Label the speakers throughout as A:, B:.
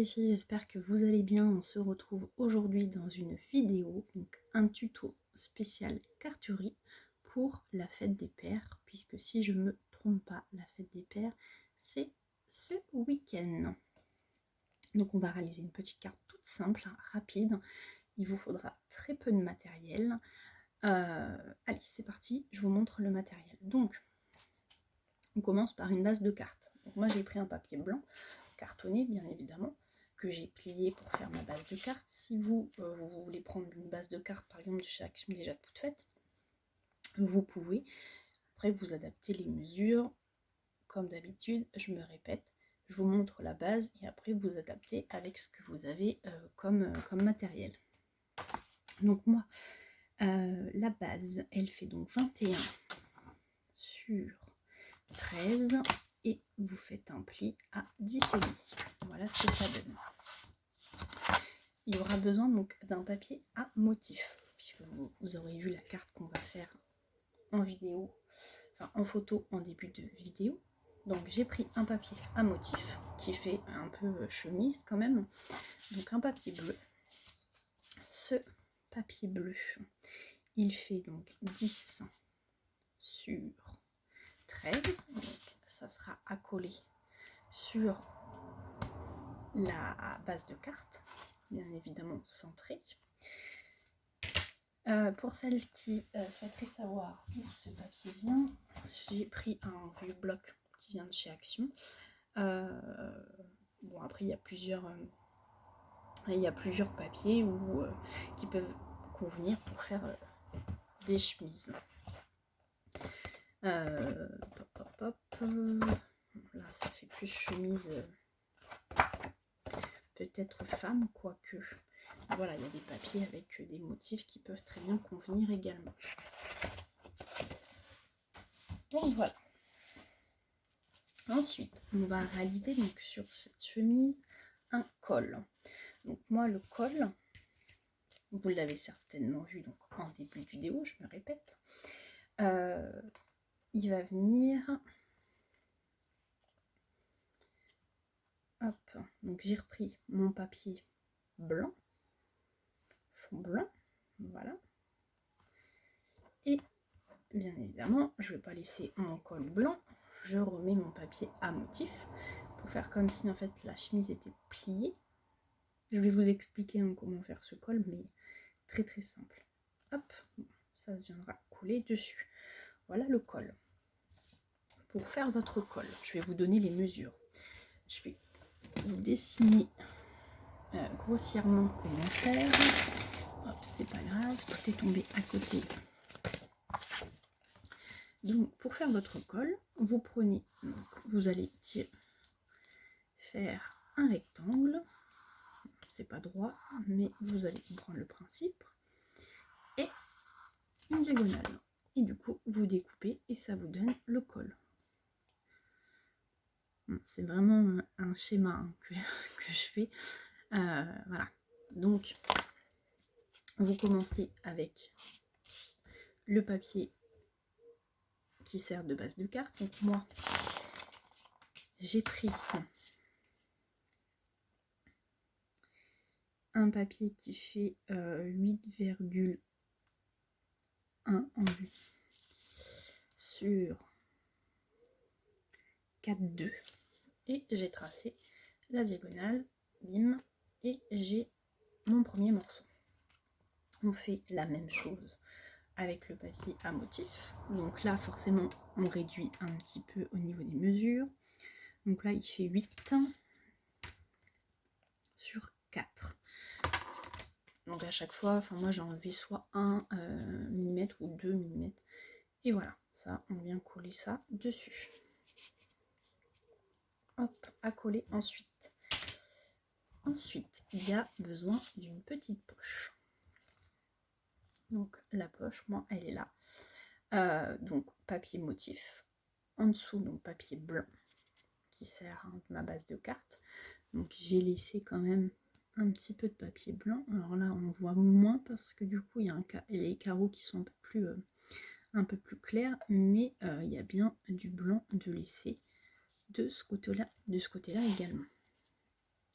A: filles, j'espère que vous allez bien. On se retrouve aujourd'hui dans une vidéo, donc un tuto spécial carturie pour la fête des pères, puisque si je ne me trompe pas, la fête des pères, c'est ce week-end. Donc on va réaliser une petite carte toute simple, rapide. Il vous faudra très peu de matériel. Allez, c'est parti, je vous montre le matériel. Donc, on commence par une base de cartes. Donc moi j'ai pris un papier blanc, cartonné bien évidemment, que j'ai plié pour faire ma base de cartes. Si vous, vous voulez prendre une base de cartes par exemple de chez Action déjà toute faite, vous pouvez. Après vous adaptez les mesures, comme d'habitude, je me répète, je vous montre la base et après vous adaptez avec ce que vous avez comme matériel. Donc moi, la base, elle fait donc 21 sur 13 et vous faites un pli à 10,5. Voilà ce que ça donne. Il y aura besoin donc d'un papier à motif, puisque vous aurez vu la carte qu'on va faire en vidéo, enfin en photo en début de vidéo. Donc j'ai pris un papier à motif qui fait un peu chemise quand même. Donc un papier bleu. Ce papier bleu, il fait donc 10 sur 13. Donc ça sera accolé sur la base de carte, bien évidemment centrée. Pour celles qui souhaiteraient savoir d'où ce papier vient, j'ai pris un vieux bloc qui vient de chez Action. Bon, après il y a plusieurs papiers qui peuvent convenir pour faire des chemises. Là ça fait plus chemise, peut-être femme, quoique. Voilà, il y a des papiers avec des motifs qui peuvent très bien convenir également. Donc voilà. Ensuite, on va réaliser donc sur cette chemise un col. Donc moi le col, vous l'avez certainement vu donc en début de vidéo, je me répète. Il va venir. Hop, donc j'ai repris mon papier blanc, fond blanc, voilà. Et bien évidemment, je ne vais pas laisser mon col blanc, je remets mon papier à motif pour faire comme si en fait la chemise était pliée. Je vais vous expliquer comment faire ce col, mais très très simple. Hop, ça viendra coller dessus. Voilà le col. Pour faire votre col, je vais vous donner les mesures. Je vais vous dessiner grossièrement comment faire. Hop, c'est pas grave, tout est tombé à côté. Donc pour faire votre col, vous prenez, donc, vous allez faire un rectangle, c'est pas droit, mais vous allez comprendre le principe, et une diagonale. Et du coup, vous découpez et ça vous donne le col. C'est vraiment un schéma que je fais. Voilà. Donc, vous commencez avec le papier qui sert de base de carte. Donc moi, j'ai pris un papier qui fait 8,1 en vue sur 4,2 et j'ai tracé la diagonale, bim, et j'ai mon premier morceau. On fait la même chose avec le papier à motif. Donc là, forcément, on réduit un petit peu au niveau des mesures. Donc là, il fait 8 sur 4. Donc à chaque fois, enfin moi j'ai enlevé soit 1 mm ou 2 mm. Et voilà, ça, on vient coller ça dessus. Hop, à coller ensuite. Ensuite, il y a besoin d'une petite poche. Donc la poche, moi, elle est là. Donc papier motif. En dessous, donc papier blanc qui sert à ma base de carte. Donc j'ai laissé quand même un petit peu de papier blanc. Alors là, on voit moins parce que du coup, il y a les carreaux qui sont un peu plus clairs, mais il y a bien du blanc de laisser de ce côté-là également.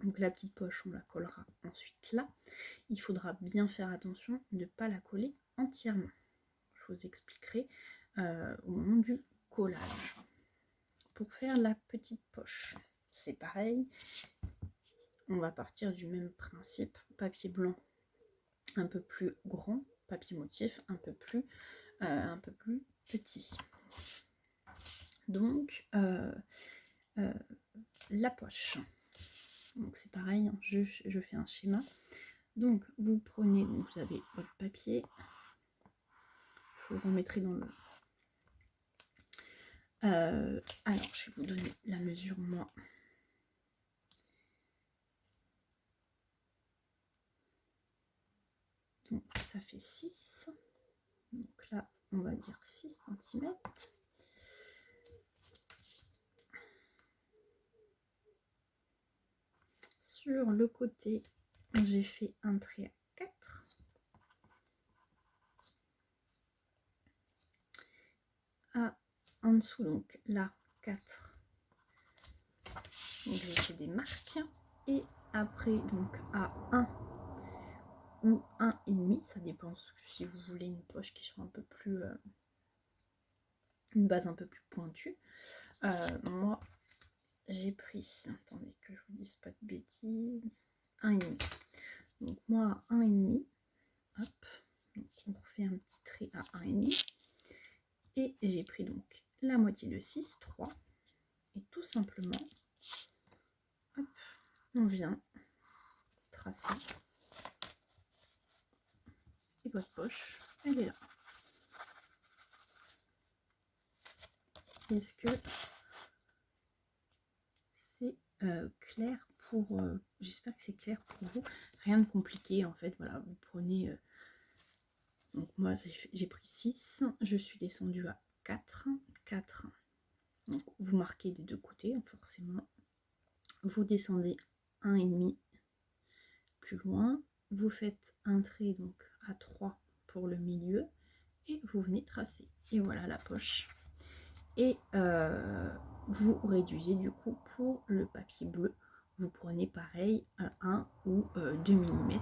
A: Donc la petite poche, on la collera ensuite là. Il faudra bien faire attention de ne pas la coller entièrement. Je vous expliquerai au moment du collage. Pour faire la petite poche, c'est pareil. On va partir du même principe. Papier blanc un peu plus grand, papier motif un peu plus petit. Donc la poche. Donc c'est pareil, hein, je fais un schéma. Donc vous prenez, donc vous avez votre papier. Je vous remettrai dans le... alors je vais vous donner la mesure moi. Donc ça fait 6. Donc là on va dire 6 cm. Sur le côté, j'ai fait un trait à 4. En dessous, donc là, 4. Donc j'ai fait des marques. Et après, donc à 1 ou 1,5, ça dépend si vous voulez une poche qui soit un peu plus... une base un peu plus pointue. Moi, j'ai pris... Attendez que je vous dise pas de bêtises. 1,5. Donc moi, à 1,5. Hop. Donc on refait un petit trait à 1,5. Et j'ai pris donc la moitié de 6, 3. Et tout simplement, hop, on vient tracer. Et votre poche, elle est là. Est-ce que c'est clair pour... j'espère que c'est clair pour vous. Rien de compliqué en fait. Voilà, vous prenez... donc moi j'ai pris 6. Je suis descendue à 4. 4. Donc vous marquez des deux côtés forcément. Vous descendez 1,5 plus loin. Vous faites un trait donc à 3 pour le milieu. Et vous venez tracer. Et voilà la poche. Et vous réduisez du coup pour le papier bleu. Vous prenez pareil 1 ou 2 mm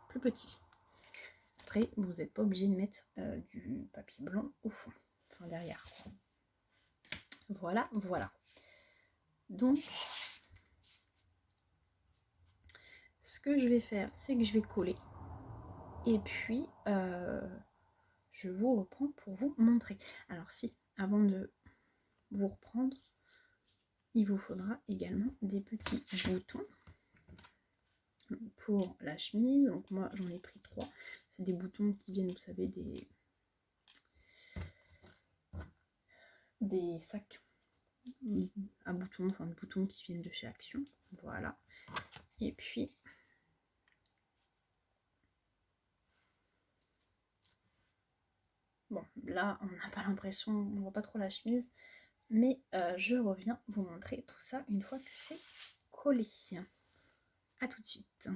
A: plus petit. Après, vous n'êtes pas obligé de mettre du papier blanc au fond, enfin derrière. Voilà, voilà. Donc, ce que je vais faire, c'est que je vais coller. Et puis, je vous reprends pour vous montrer. Alors si, avant de vous reprendre, il vous faudra également des petits boutons pour la chemise. Donc moi j'en ai pris 3. C'est des boutons qui viennent, vous savez, des sacs à boutons, enfin des boutons qui viennent de chez Action. Voilà. Et puis bon, là on n'a pas l'impression, on voit pas trop la chemise, mais je reviens vous montrer tout ça une fois que c'est collé. À tout de suite.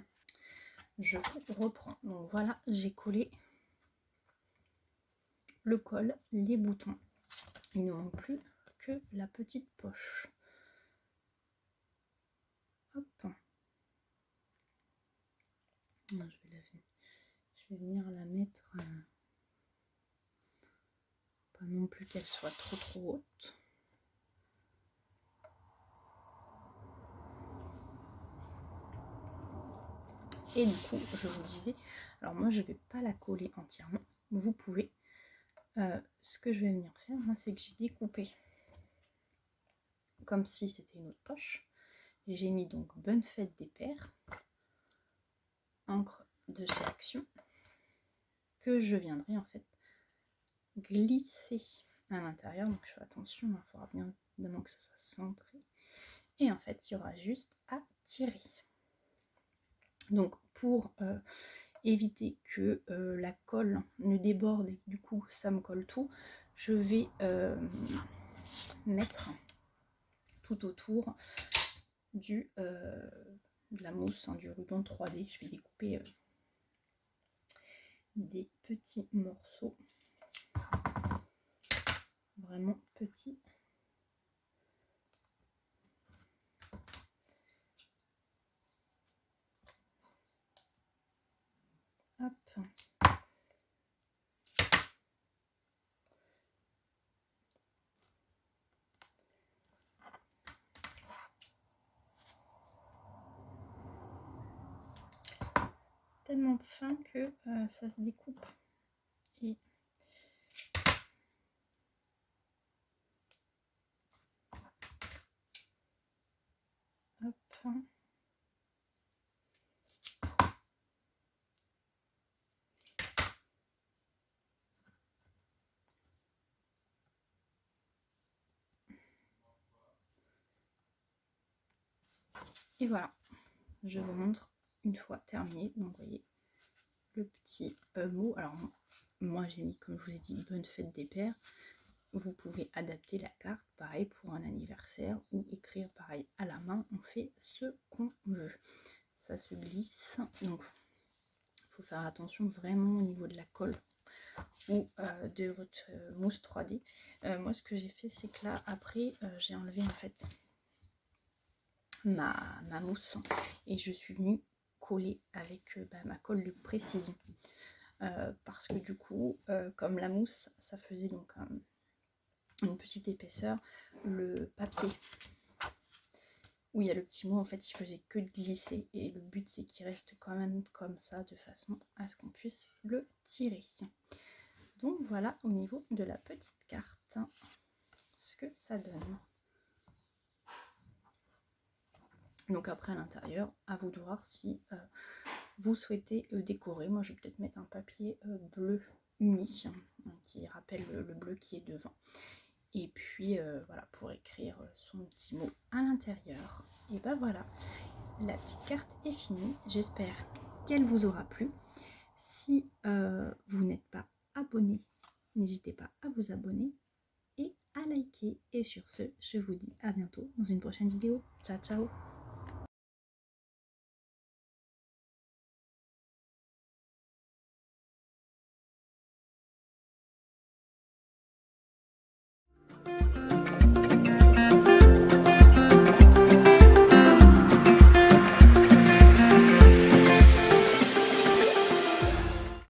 A: Je reprends. Donc voilà, j'ai collé le col, les boutons. Il ne manque plus que la petite poche. Hop. Je vais venir la mettre, pas non plus qu'elle soit trop haute. Et du coup, je vous disais, alors moi je vais pas la coller entièrement. Vous pouvez, ce que je vais venir faire, moi, c'est que j'ai découpé comme si c'était une autre poche. Et j'ai mis donc Bonne fête des pères, encre de chez Action, que je viendrai en fait glisser à l'intérieur. Donc je fais attention, il faudra bien évidemment que ça soit centré. Et en fait, il y aura juste à tirer. Donc pour éviter que la colle ne déborde et que du coup ça me colle tout, je vais mettre tout autour de la mousse, hein, du ruban 3D. Je vais découper des petits morceaux, vraiment petits. Hop. Tellement fin que ça se découpe. Et hop. Et voilà, je vous montre une fois terminé. Donc vous voyez le petit mot. Alors moi j'ai mis, comme je vous ai dit, bonne fête des pères. Vous pouvez adapter la carte, pareil pour un anniversaire, ou écrire pareil à la main. On fait ce qu'on veut. Ça se glisse. Donc il faut faire attention vraiment au niveau de la colle ou de votre mousse 3D. Moi ce que j'ai fait, c'est que là après j'ai enlevé en fait ma mousse et je suis venue coller avec ma colle de précision. Parce que du coup, comme la mousse, ça faisait donc une petite épaisseur, le papier où il y a le petit mot, en fait, il faisait que de glisser. Et le but, c'est qu'il reste quand même comme ça, de façon à ce qu'on puisse le tirer. Donc voilà, au niveau de la petite carte, ce que ça donne. Donc après, à l'intérieur, à vous de voir si vous souhaitez décorer. Moi, je vais peut-être mettre un papier bleu uni, qui rappelle le bleu qui est devant. Et puis voilà, pour écrire son petit mot à l'intérieur. Et ben voilà, la petite carte est finie. J'espère qu'elle vous aura plu. Si vous n'êtes pas abonné, n'hésitez pas à vous abonner et à liker. Et sur ce, je vous dis à bientôt dans une prochaine vidéo. Ciao, ciao!